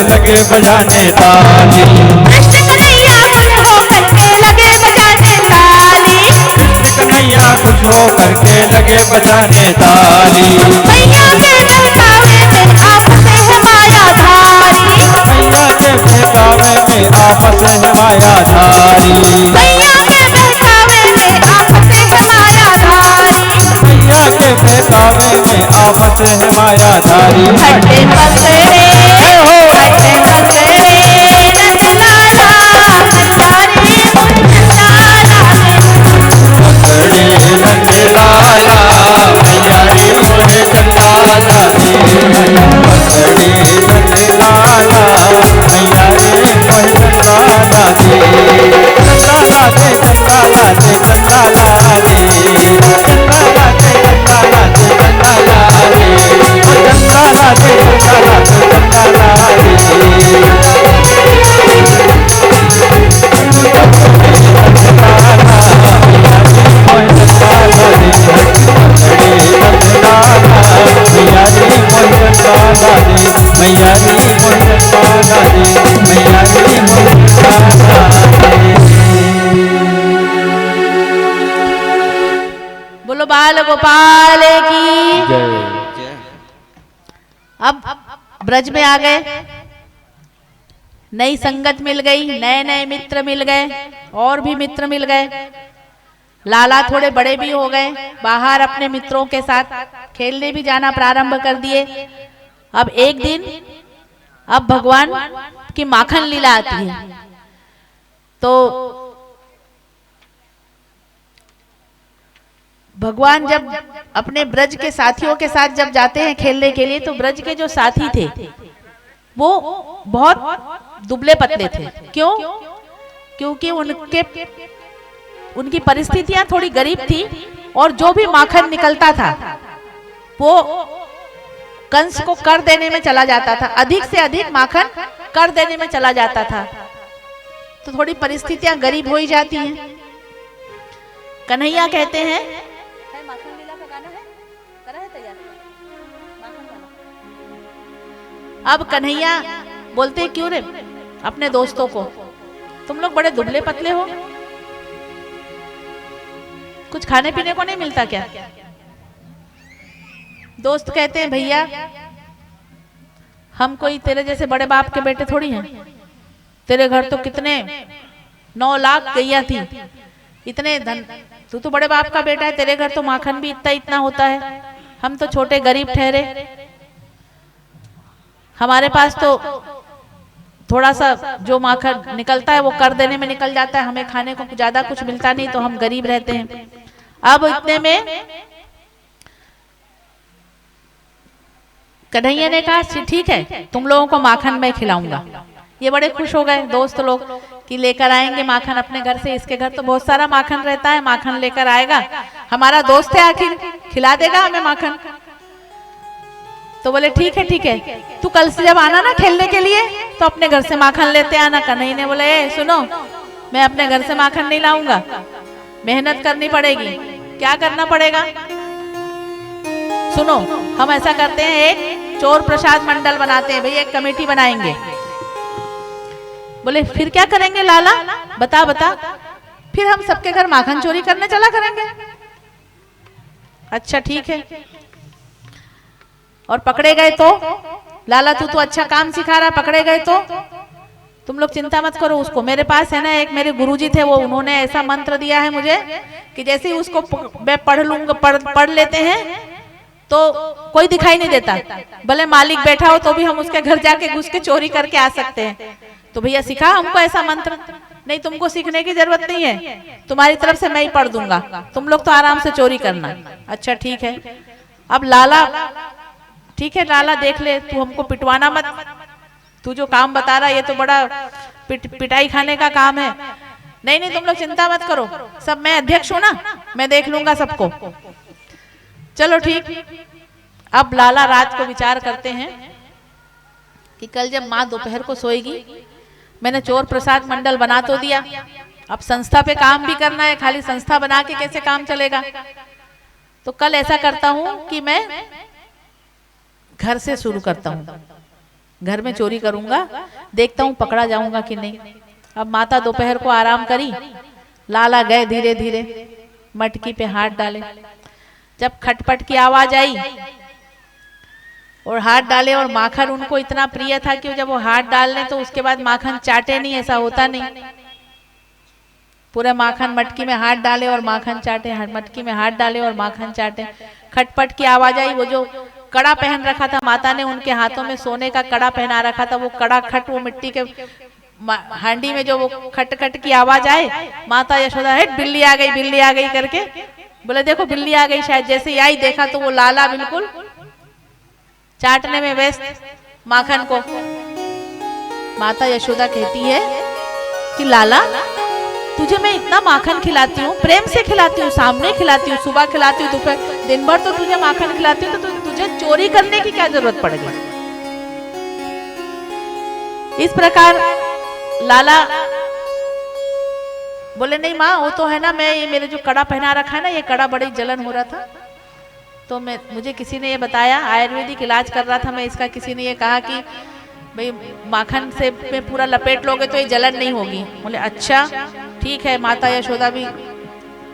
लगे बजाने ताली। कृष्ण कन्हैया खुश हो करके लगे बजाने ताली। कृष्ण कन्हैया खुश हो करके लगे बजाने ताली। मैया के बहकावे में आपस है माया धारी। मैया के बहकावे में आपस है माया धारी। मैया के बहकावे में आपस है माया धारी। मैया के बहकावे में आपस है माया धारी। हटे पकड़े हटे पकड़े नंदलाला नंदारी मुंदलाला। पकड़े नंदलाला मैया रे मोहे चंदाला दे। पकड़े नंदलाला मैया रे मोहे चंदाला दे। चंदाला दे चंदाला दे चंदाला दे। चंदाला दे चंदाला दे चंदाला दे। ओ चंदाला दे चंदाला दे चंदाला दे। मैया रे मोहे चंदाला दे। मैया रे मोहे चंदाला दे। बोलो बाल गोपाल की। अब ब्रज में आ गए, नई संगत मिल गई, नए नए मित्र मिल गए, और भी मित्र मिल गए। लाला थोड़े बड़े भी हो गए, बाहर अपने मित्रों के साथ खेलने भी जाना प्रारंभ कर दिए। अब एक दिन अब भगवान की माखन लीला आती है, तो भगवान जब अपने ब्रज के साथियों के साथ जब जाते हैं खेलने के लिए, तो ब्रज के जो साथी थे वो बहुत दुबले पतले थे। क्यों? क्योंकि उनकी परिस्थितियां थोड़ी गरीब थी, और जो भी माखन निकलता था वो कंस को कर देने में चला जाता था। अधिक से अधिक माखन कर देने में चला जाता था, तो थोड़ी परिस्थितियां गरीब हो ही जाती हैं। कन्हैया कहते हैं, माखन लीला का गाना है, करा है तैयार माखन वाला। अब कन्हैया बोलते क्यों रे अपने दोस्तों को, तुम लोग बड़े दुबले पतले हो, कुछ खाने पीने को नहीं मिलता क्या? दोस्त कहते हैं भैया हम कोई तेरे जैसे बड़े बाप के बेटे थोड़ी हैं। तेरे घर तो कितने 9 लाख गैया थी, इतने धन, तू तो बड़े बाप का बेटा है, तेरे घर तो माखन भी इतना इतना होता है, हम तो छोटे गरीब ठहरे, हमारे पास तो थोड़ा सा जो माखन निकलता है वो कर देने में निकल जाता है, हमें खाने को ज्यादा कुछ मिलता नहीं, तो हम गरीब रहते हैं। अब इतने में कन्हैया ने कहा ठीक है तुम लोगों को माखन मैं खिलाऊंगा। ये बड़े खुश हो गए दोस्त लोग कि लेकर आएंगे माखन अपने घर से, इसके घर तो बहुत सारा माखन रहता है, माखन लेकर आएगा, हमारा दोस्त है आखिर, खिला देगा हमें माखन। तो बोले ठीक है, तू कल से जब आना ना खेलने के लिए तो अपने घर से माखन लेते आना। कन्हैया ने बोले सुनो, मैं अपने घर से माखन नहीं लाऊंगा, मेहनत करनी पड़ेगी। क्या करना पड़ेगा? सुनो, हम ऐसा करते हैं, एक चोर प्रसाद मंडल बनाते हैं, भैया एक कमेटी बनाएंगे। बोले फिर क्या करेंगे लाला, बता। फिर हम सबके घर माखन चोरी करने चला करेंगे। अच्छा ठीक है। और पकड़े गए तो लाला तू तो अच्छा काम सिखा रहा, पकड़े गए तो तुम लोग चिंता मत करो, उसको मेरे पास है ना, एक मेरे गुरुजी थे, वो उन्होंने ऐसा मंत्र दिया है मुझे कि जैसे ही उसको मैं पढ़ लेते हैं तो कोई दिखाई नहीं देता, भले मालिक बैठा हो तो भी हम उसके घर जाके घुस के चोरी करके आ सकते हैं। तो भैया सिखा हमको ऐसा मंत्र। नहीं, तुमको सीखने की जरूरत नहीं है, तुम्हारी तरफ से मैं ही पढ़ दूंगा, तुम लोग तो आराम से चोरी करना। अच्छा ठीक है। अब लाला, ठीक है लाला देख ले, तू हमको पिटवाना मत, तू जो काम बता रहा ये तो बड़ा पिटाई खाने का काम है। नहीं तुम लोग चिंता मत करो, सब मैं अध्यक्ष हूं ना, मैं देख लूंगा सबको। चलो ठीक। अब लाला रात को विचार करते हैं कि कल जब माँ दोपहर को सोएगी, मैंने चोर प्रसाद मंडल बना तो दिया, अब संस्था पे काम भी करना है, खाली संस्था बना के कैसे काम चलेगा। तो कल ऐसा करता हूं कि मैं घर से शुरू करता हूं, घर में चोरी करूंगा, देखता हूँ पकड़ा जाऊंगा कि नहीं। अब माता दोपहर को आराम करी, लाला गए धीरे धीरे, मटकी पे हाथ डाले। जब खटपट की आवाज आई और हाथ डाले, और माखन उनको इतना प्रिय था कि जब वो हाथ डाल लें तो उसके बाद माखन चाटे नहीं, ऐसा होता नहीं। पूरा माखन मटकी में हाथ डाले और माखन चाटे, मटकी में हाथ डाले और माखन चाटे। खटपट की आवाज आई, वो जो कड़ा पहन रखा था माता ने, उनके हाथों में सोने का कड़ा पहना रखा था, वो कड़ा खट, वो मिट्टी के हांडी में जो वो खट खट की आवाज आए, माता यशोदा हेट बिल्ली आ गई करके बोले देखो बिल्ली आ गई। शायद जैसे ही आई देखा तो वो लाला बिल्कुल चाटने में व्यस्त माखन को। माता यशोदा कहती है कि लाला, तुझे मैं इतना माखन खिलाती हूँ, प्रेम से खिलाती हूँ, सामने खिलाती हूँ, सुबह खिलाती हूँ, दोपहर, दिन भर तो तुझे माखन खिलाती हूँ, तो तुझे चोरी करने की क्या जरूरत पड़ गई। इस प्रकार लाला बोले नहीं माँ, वो तो है ना, मैं ये मेरे जो कड़ा पहना रखा है ना, ये कड़ा बड़ी जलन हो रहा था, तो मुझे किसी ने ये बताया, आयुर्वेदिक इलाज कर रहा था मैं इसका, किसी ने ये कहा कि भाई माखन से में पूरा लपेट लोगे तो ये जलन नहीं होगी। बोले अच्छा ठीक है। माता यशोदा भी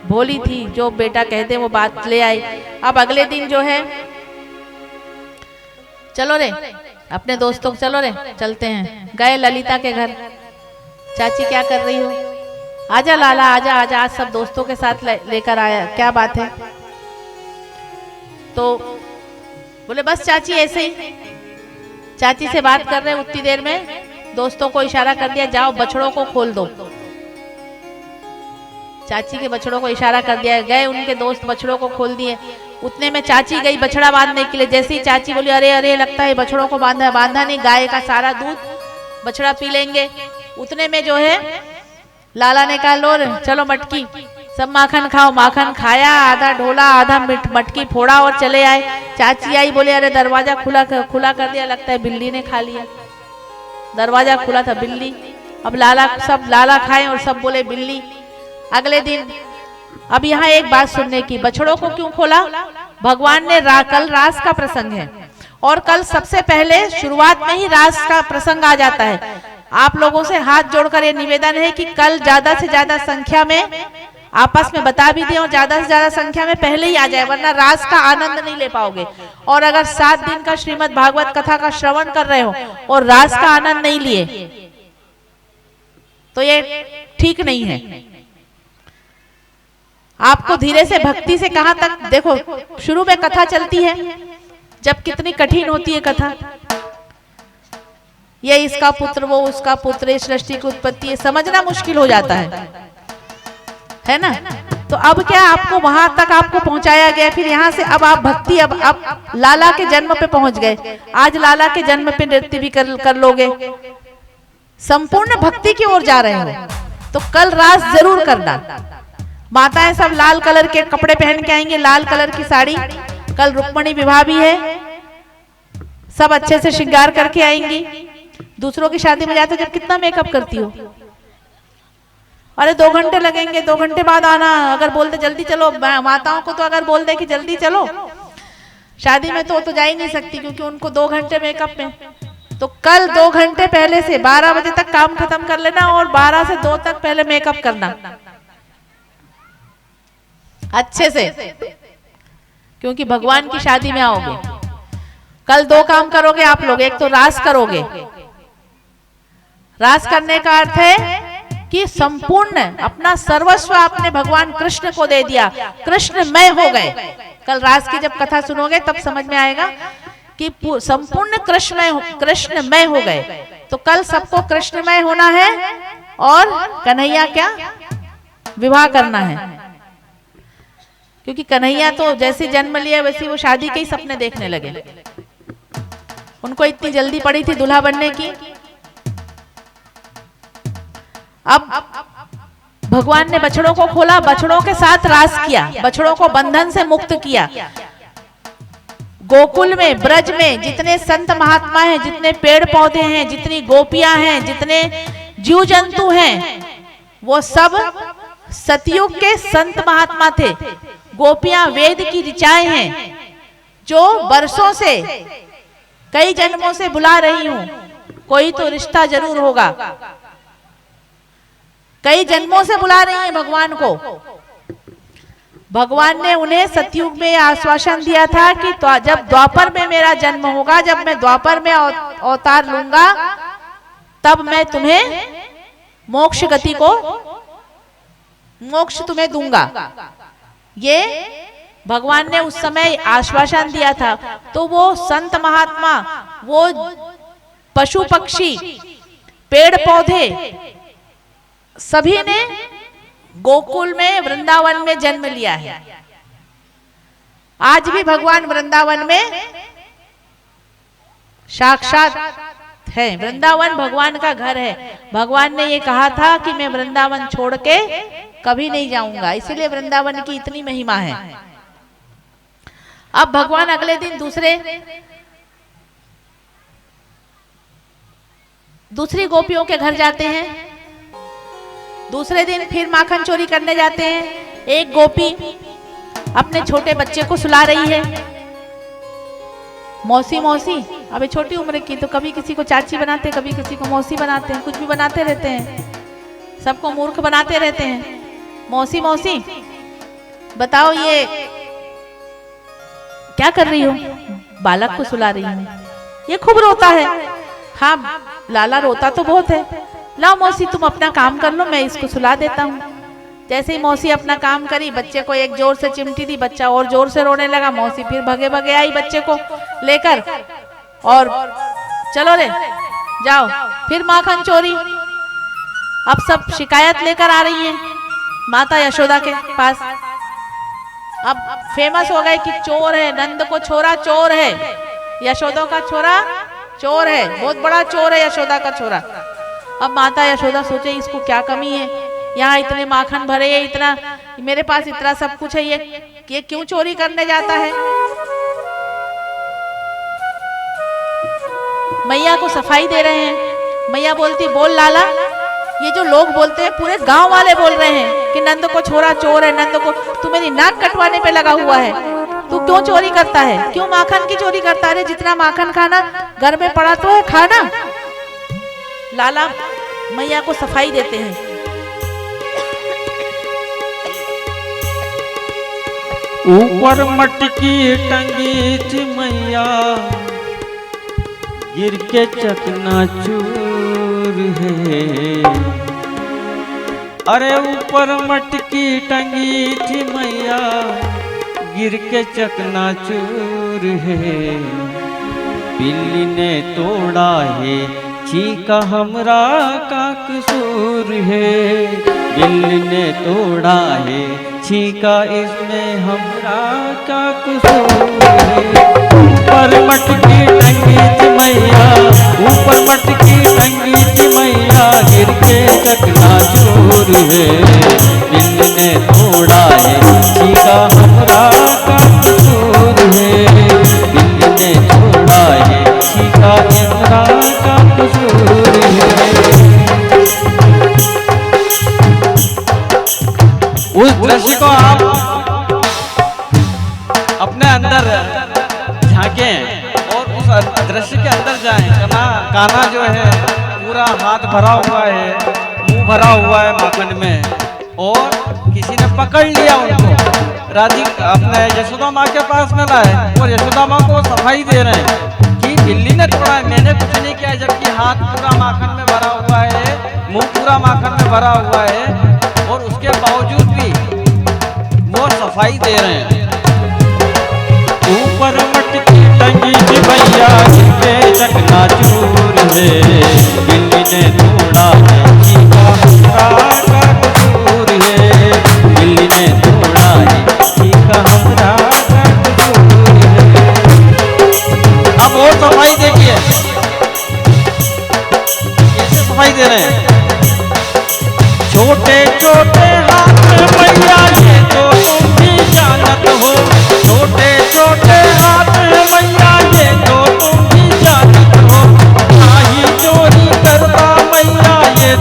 भोली थी, जो बेटा कहते वो बात ले आई। अब अगले दिन जो है, चलो रे अपने दोस्तों, चलो रे चलते हैं। गए ललिता के घर, चाची क्या कर रही हो, आजा लाला आजा आजा, आज सब दोस्तों के साथ लेकर आया, क्या बात है। तो बोले बस चाची ऐसे ही, चाची से बात कर रहे उतनी देर में दोस्तों को इशारा कर दिया, जाओ बछड़ों को खोल दो। चाची के बछड़ों को इशारा कर दिया, गए उनके दोस्त बछड़ों को खोल दिए। उतने में चाची गई बछड़ा बांधने के लिए, जैसे ही चाची बोली अरे अरे लगता है बछड़ों को बांधा, बांधा नहीं, गाय का सारा दूध बछड़ा पी लेंगे। उतने में जो है लाला ने कहा लो चलो मटकी, सब माखन खाओ। माखन खाया, आधा ढोला आधा मटकी फोड़ा और चले आए। चाची आई, बोले अरे दरवाजा खुला कर दिया, लगता है बिल्ली ने खा लिया। दरवाजा खुला था, बिल्ली। अब लाला खाए और सब बोले बिल्ली। अगले दिन अब यहाँ एक बात सुनने की, बछड़ों को क्यों खोला? भगवान ने कल रास का प्रसंग है, और कल सबसे पहले शुरुआत में ही रास का प्रसंग आ जाता है। आप लोगों से हाथ जोड़कर ये निवेदन है कि कल ज्यादा से ज्यादा संख्या में आपस में बता भी दें, और ज्यादा से ज्यादा संख्या में पहले ही आ जाए, वरना रास का आनंद नहीं ले पाओगे। और अगर 7 दिन का श्रीमद् भागवत कथा का श्रवण कर रहे हो और रास का आनंद नहीं लिए तो ये ठीक नहीं है। आपको धीरे से भक्ति से कहां तक, देखो शुरू में कथा चलती है, जब कितनी कठिन होती है कथा, ये इसका पुत्र वो उसका पुत्र, इस सृष्टि की उत्पत्ति, ये समझना मुश्किल हो जाता है ना। तो अब क्या आपको वहां तक आपको पहुंचाया गया, फिर यहाँ से अब आप भक्ति, अब लाला के जन्म पे पहुंच गए। आज लाला के जन्म पे नृत्य भी कर लोगे, संपूर्ण भक्ति की ओर जा रहे हो, तो कल रास जरूर करना। माताएं सब लाल कलर के कपड़े पहन के आएंगे, लाल कलर की साड़ी, कल रुक्मणी विवाह भी है, सब अच्छे से श्रृंगार करके आएंगी। दूसरों की शादी में जाते जब कितना मेकअप करती हो, अरे 2 घंटे लगेंगे, 2 घंटे बाद आना। अगर बोल दे जल्दी चलो, माताओं को तो अगर बोल दे कि जल्दी चलो शादी में, तो जा ही नहीं सकती, क्योंकि उनको 2 घंटे मेकअप में। तो कल 2 घंटे पहले से 12 बजे तक काम खत्म कर लेना, और 12 से 2 तक पहले मेकअप करना अच्छे से, क्योंकि भगवान की शादी में आओगे। कल 2 काम करोगे आप लोग, एक तो रास करोगे। रास करने का अर्थ है कि संपूर्ण अपना सर्वस्व आपने भगवान कृष्ण को दे दिया, कृष्णमय हो गए। कल रास की जब कथा सुनोगे तब समझ में आएगा कि संपूर्ण कृष्णमय हो गए। तो कल सबको कृष्णमय होना है, और कन्हैया क्या विवाह करना है, क्योंकि कन्हैया तो जैसे जन्म लिया वैसे वो शादी के ही सपने देखने लगे। उनको इतनी जल्दी पड़ी थी दूल्हा बनने की। अब भगवान ने बछड़ों को खोला, बछड़ों के साथ रास किया, बछड़ों को बंधन से मुक्त किया। गोकुल में, ब्रज में जितने संत महात्मा हैं, जितने पेड़ पौधे हैं, जितनी गोपियां हैं, जितने जीव जंतु हैं, वो सब सतयुग के संत महात्मा थे। गोपियां वेद की ऋचाएं हैं, जो वर्षों से कई जन्मों से बुला रही हूं, कोई तो रिश्ता जरूर होगा। कई जन्मों से बुला रही हैं भगवान को। भगवान ने उन्हें सतयुग में आश्वासन दिया था कि जब द्वापर में मेरा जन्म होगा, जब मैं द्वापर में अवतार लूंगा, तब मैं तुम्हें मोक्ष गति को, मोक्ष तुम्हें दूंगा। ये भगवान ने उस समय आश्वासन दिया था। तो वो संत महात्मा, वो पशु पक्षी, पेड़ पौधे, सभी ने गोकुल में, वृंदावन में जन्म लिया है। आज भी भगवान वृंदावन में साक्षात है। वृंदावन भगवान का घर है। भगवान ने ये कहा था कि मैं वृंदावन छोड़ के कभी नहीं जाऊंगा, इसीलिए वृंदावन की इतनी महिमा है। अब भगवान अगले दिन दूसरी गोपियों के घर जाते हैं। दूसरे दिन फिर माखन चोरी करने जाते हैं। एक गोपी अपने छोटे बच्चे को सुला रही है। मौसी मौसी, अबे छोटी उम्र की, तो कभी किसी को चाची बनाते, कभी किसी को मौसी बनाते हैं, कुछ भी बनाते रहते हैं, सबको मूर्ख बनाते रहते हैं। मौसी मौसी बताओ ये क्या कर रही हो? बालक को सुला रही हूँ, ये खूब रोता है। हाँ लाला रोता तो बहुत है, लाओ मौसी तुम अपना काम कर लो, मैं इसको सुला देता हूँ। जैसे ही मौसी अपना काम करी, बच्चे को एक जोर से चिमटी दी, बच्चा और जोर से रोने लगा। मौसी फिर भगे भगे आई बच्चे को लेकर, और चलो रे जाओ, फिर माखन चोरी। अब सब शिकायत लेकर आ रही हैं माता यशोदा के पास। अब फेमस हो गए कि चोर है, नंद को छोरा चोर है, यशोदा का छोरा चोर है, बहुत बड़ा चोर है यशोदा का छोरा। अब माता यशोदा सोचे इसको क्या कमी है, यहाँ इतने माखन भरे है, इतना मेरे पास इतना सब कुछ है, ये क्यों चोरी करने जाता है। मैया को सफाई दे रहे हैं। मैया बोलती, बोल लाला, ये जो लोग बोलते हैं, पूरे गांव वाले बोल रहे हैं कि नंद को छोरा चोर है, नंद को, तू मेरी नाक कटवाने पे लगा हुआ है, तू क्यों चोरी करता है, क्यों माखन की चोरी करता है? जितना माखन खाना घर में पड़ा तो है, खाना। लाला मैया को सफाई देते हैं। ऊपर मटकी टंगी थी मैया, गिर के चकनाचूर है। अरे ऊपर मटकी टंगी थी मैया, गिर के चकनाचूर है। बिल्ली ने तोड़ा है, चीका हमरा का कसूर है। बिल्ली ने तोड़ा है, चीका इसमें हमरा का कसूर है। ऊपर मटकी टंगी थी मैया, ऊपर मटकी टंगी थी मैया, गिर के चकनाचूर है। बिल्ली ने तोड़ा है, चीका हमरा का कसूर है। बिल्ली ने तोड़ा है, चीका हमरा का कसूर है। उस दृश्य को आप अपने अंदर झांकें और उस दृश्य के अंदर जाएं। कान्हा जो है पूरा हाथ भरा हुआ है, मुंह भरा हुआ है माखन में, और किसी ने पकड़ लिया उनको। राधिका अपने यशोदा माँ के पास में लाए और यशोदा माँ को सफाई दे रहे हैं कि बिल्ली ने तोड़ा है, मैंने कुछ नहीं किया, जबकि हाथ पूरा माखन में भरा हुआ है, मुंह पूरा माखन में भरा हुआ है, और उसके बावजूद भी वो सफाई दे रहे हैं। ऊपर मटकी टंगी थी भैया, गिर के चकनाचूर है। बिल्ली ने तोड़ा है, चीका हमरा का कसूर है। बिल्ली ने तोड़ा है, चीका हमरा का कसूर है। अब और सफाई देखिए, कैसे सफाई दे रहे हैं। छोटे छोटे हाथ मैया, ये तो तुम भी जानत हो। छोटे छोटे हाथ मैया, ये तो तुम भी जानत हो। नाही चोरी करता मैया, ये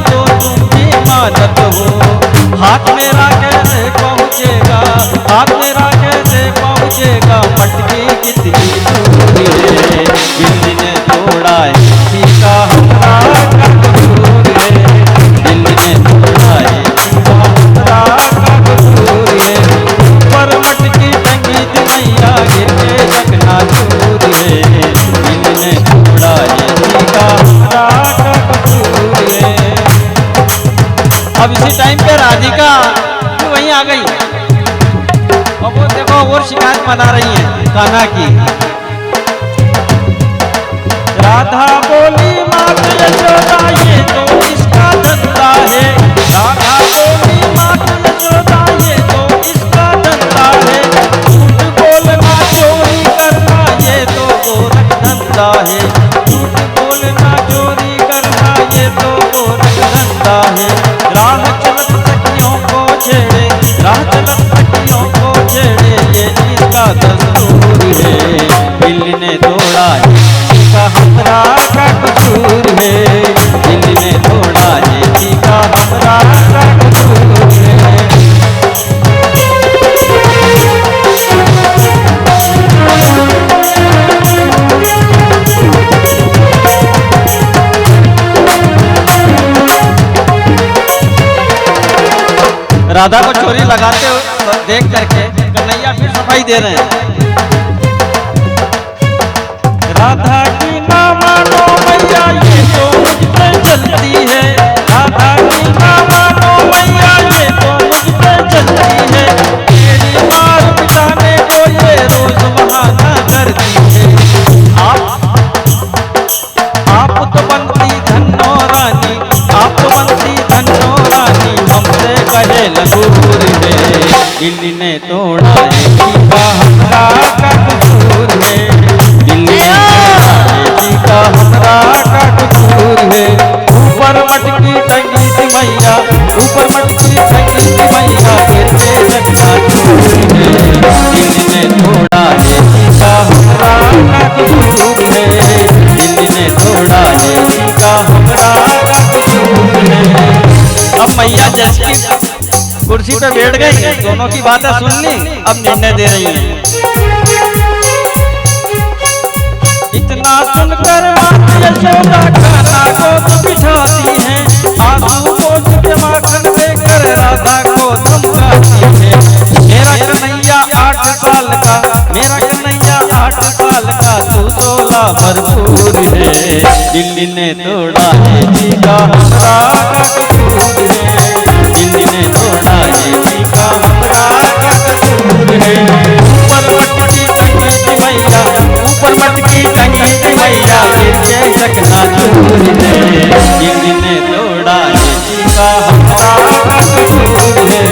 आ गई और वो देखो और शिकायत मना रही है कान्हा की। राधा बोली मात यशोदा ये तो इसका धंधा है, राधा बोली मात यशोदा ये तो इसका धंधा है, झूठ बोलना चोरी करना ये तो गोरख धंधा है, झूठ बोलना चोरी करना ये तो गोरख धंधा है। राह चलत सखियों को छेड़े, राह चलत सखियों को छेड़े ये इसका दस्तूर है। दिल ने तोड़ा है इसका हमरा का कसूर है, दिल ने तोड़ा है इसका हमरा का कसूर है। राधा को चोरी लगाते हुए देख करके कन्हैया फिर सफाई दे रहे हैं। राधा की ना मानो मैया ये तो मुझ पे चलती है, राधा की ना मानो मैया ये तो मुझ पे चलती है, मेरी मार मिटाने को ये रोज बहाना करती है। आप तो बनती धन्नो रानी, आप तो बनती धन्नो रानी, हमसे कहे लगूर है। दिल ने तोड़ा है जीका हमरा का कसूर है, दिल ने तोड़ा है जीका हमरा का कसूर है। ऊपर मटकी टंगी थी मैया, ऊपर मटकी टंगी थी मैया, फिर से लगना चूर है। दिल ने तोड़ा है जीका हमरा का कसूर है, दिल ने तोड़ा है जीका हमरा का कसूर है। अब मैया जज की कुर्सी पे बैठ गई, दोनों की बातें सुन ली, अब निर्णय दे रही है। इतना सुनकर मात यशोदा कान्हा को तो बिठाती है, आंसू पोंछ के माखन देकर राधा को धमकाती है। मेरा कन्हैया 8 साल का, मेरा कन्हैया 8 साल का, तू 16 भरपूर है। दिल ने तोड़ा है जीका हमरा का कसूर है, दिल ने तोड़ा है जीका हमरा का कसूर है। ऊपर मटकी टंगी थी मैया, ऊपर मटकी टंगी थी मैया, फिर से सकना चूर है। दिल ने तोड़ा है जीका हमरा का कसूर है,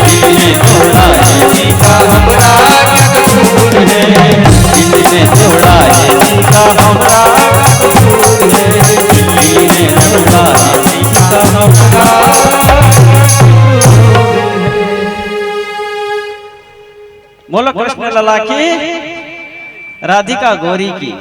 दिल ने तोड़ा है जीका हमरा का कसूर है, दिल ने तोड़ा है जीका हमरा का कसूर है, दिल ने तोड़ा है जीका हमरा। बोलो कृष्ण लला की, राधिका गौरी की।